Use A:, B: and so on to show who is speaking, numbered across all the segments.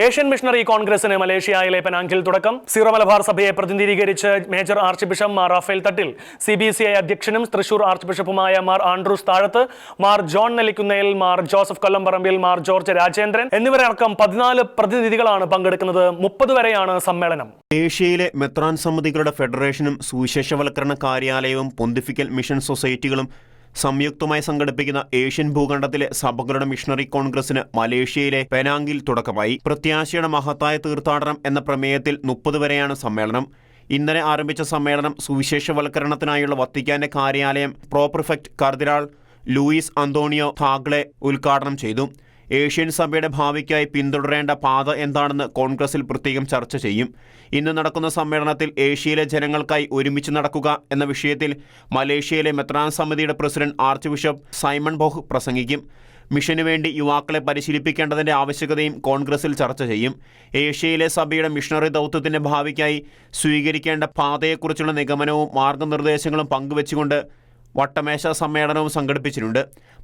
A: Asian missionary കോൺഗ്രസിന് മലേഷ്യയിലെ പെനാംഗിൽ തുടക്കം. സീറോ മലബാർ സഭയെ പ്രതിനിധീകരിച്ച് major archbishop Mar Raphael Thattil, CBCI അധ്യക്ഷനും തൃശൂർ ആർച്ച് ബിഷപ്പുമായ Mar Andrews Thazhath, Mar John Nellikunnel, Mar Joseph Kollamparambil, Mar George Rajendran എന്നിവരടക്കം 14 പ്രതിനിധികളാണ് പങ്കെടുക്കുന്നത്. 30 വരെയാണ് സമ്മേളനം.
B: ഏഷ്യയിലെ മെത്രാൻ സമിതികളുടെ ഫെഡറേഷനും സുവിശേഷവൽക്കരണ കാര്യാലയവും പൊന്തിഫിക്കൽ മിഷൻ സൊസൈറ്റികളും സംയുക്തമായി സംഘടിപ്പിക്കുന്ന ഏഷ്യൻ ഭൂഖണ്ഡത്തിലെ സഭകളുടെ മിഷണറി കോൺഗ്രസിന് മലേഷ്യയിലെ പെനാംഗിൽ തുടക്കമായി. പ്രത്യാശയുടെ മഹത്തായ തീർത്ഥാടനം എന്ന പ്രമേയത്തിൽ 30 വരെയാണ് സമ്മേളനം. ഇന്നലെ ആരംഭിച്ച സമ്മേളനം സുവിശേഷവൽക്കരണത്തിനായുള്ള വത്തിക്കാന്റെ കാര്യാലയം പ്രോപ്രിഫെക്ട് കർദിനാൾ ലൂയിസ് അന്തോണിയോ താഗ്ലെ ഉദ്ഘാടനം ചെയ്തു. ഏഷ്യൻ സഭയുടെ ഭാവിക്കായി പിന്തുടരേണ്ട പാത എന്താണെന്ന് കോൺഗ്രസിൽ പ്രത്യേകം ചർച്ച ചെയ്യും. ഇന്ന് നടക്കുന്ന സമ്മേളനത്തിൽ ഏഷ്യയിലെ ജനങ്ങൾക്കായി ഒരുമിച്ച് നടക്കുക എന്ന വിഷയത്തിൽ മലേഷ്യയിലെ മെത്രാൻ സമിതിയുടെ പ്രസിഡന്റ് ആർച്ച് ബിഷപ്പ് സൈമൺ ബോഹ് പ്രസംഗിക്കും. മിഷനു വേണ്ടി യുവാക്കളെ പരിശീലിപ്പിക്കേണ്ടതിൻ്റെ ആവശ്യകതയും കോൺഗ്രസിൽ ചർച്ച ചെയ്യും. ഏഷ്യയിലെ സഭയുടെ മിഷണറി ദൗത്യത്തിൻ്റെ ഭാവിക്കായി സ്വീകരിക്കേണ്ട പാതയെക്കുറിച്ചുള്ള നിഗമനവും മാർഗനിർദ്ദേശങ്ങളും പങ്കുവച്ചുകൊണ്ട് വട്ടമേശ സമ്മേളനവും സംഘടിപ്പിച്ചിട്ടുണ്ട്.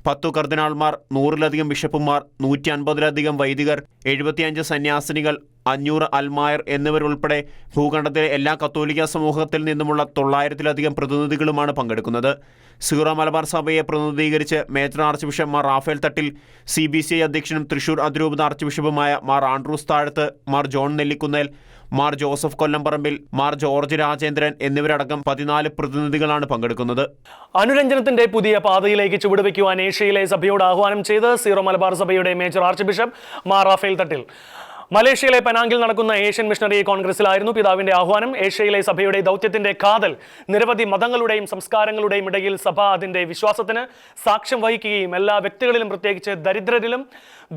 B: 10 കർദിനാൾമാർ, 100-ലധികം ബിഷപ്പുമാർ, 150-ലധികം വൈദികർ, 75 സന്യാസിനികൾ, 500 അൽമായർ എന്നിവരുൾപ്പെടെ ഭൂഖണ്ഡത്തിലെ എല്ലാ കത്തോലിക്ക സമൂഹത്തിൽ നിന്നുമുള്ള 900-ലധികം പ്രതിനിധികളുമാണ് പങ്കെടുക്കുന്നത്. സീറോ മലബാർ സഭയെ പ്രതിനിധീകരിച്ച് major archbishop Mar Raphael Thattil, CBCI അധ്യക്ഷനും തൃശൂർ അതിരൂപത ആർച്ച് ബിഷപ്പുമായ Mar Andrews Thazhath, Mar John Nellikunnel, Mar Joseph Kollamparambil, Mar George Rajendran എന്നിവരടക്കം 14 പ്രതിനിധികളാണ് പങ്കെടുക്കുന്നത്.
A: അനുരഞ്ജനത്തിന്റെ പുതിയ പാതയിലേക്ക് ചുവടുവെക്കുവാൻ ഏഷ്യയിലെ സഭയോട് ആഹ്വാനം ചെയ്ത് സീറോ മലബാർ സഭയുടെ major archbishop Mar Raphael Thattil. മലേഷ്യയിലെ പെനാംഗിൽ നടക്കുന്ന ഏഷ്യൻ മിഷണറി കോൺഗ്രസിലായിരുന്നു പിതാവിന്റെ ആഹ്വാനം. ഏഷ്യയിലെ സഭയുടെ ദൗത്യത്തിന്റെ കാതൽ നിരവധി മതങ്ങളുടെയും സംസ്കാരങ്ങളുടെയും ഇടയിൽ സഭ അതിന്റെ വിശ്വാസത്തിന് സാക്ഷ്യം വഹിക്കുകയും എല്ലാ വ്യക്തികളിലും, പ്രത്യേകിച്ച് ദരിദ്രരിലും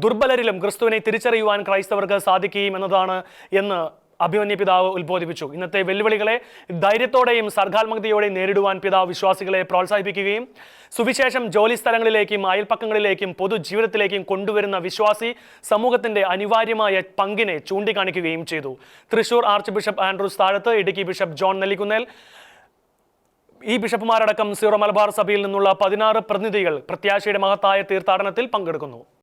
A: ദുർബലരിലും ക്രിസ്തുവിനെ തിരിച്ചറിയുവാൻ ക്രൈസ്തവർക്ക് സാധിക്കുകയും എന്നതാണ് എന്ന് അഭിമന്യ പിതാവ് ഉത്ബോധിപ്പിച്ചു. ഇന്നത്തെ വെല്ലുവിളികളെ ധൈര്യത്തോടെയും സർഗാത്മകതയോടെയും നേരിടുവാൻ പിതാവ് വിശ്വാസികളെ പ്രോത്സാഹിപ്പിക്കുകയും സുവിശേഷം ജോലി സ്ഥലങ്ങളിലേക്കും അയൽപ്പക്കങ്ങളിലേക്കും പൊതുജീവിതത്തിലേക്കും കൊണ്ടുവരുന്ന വിശ്വാസി സമൂഹത്തിന്റെ അനിവാര്യമായ പങ്കിനെ ചൂണ്ടിക്കാണിക്കുകയും ചെയ്തു. തൃശൂർ ആർച്ച് ബിഷപ്പ് ആൻഡ്രൂസ് താഴത്ത്, ഇടുക്കി ബിഷപ്പ് ജോൺ നെല്ലിക്കുന്നേൽ, ഈ ബിഷപ്പുമാരടക്കം സീറോ മലബാർ സഭയിൽ നിന്നുള്ള 16 പ്രതിനിധികൾ പ്രത്യാശയുടെ മഹത്തായ തീർത്ഥാടനത്തിൽ പങ്കെടുക്കുന്നു.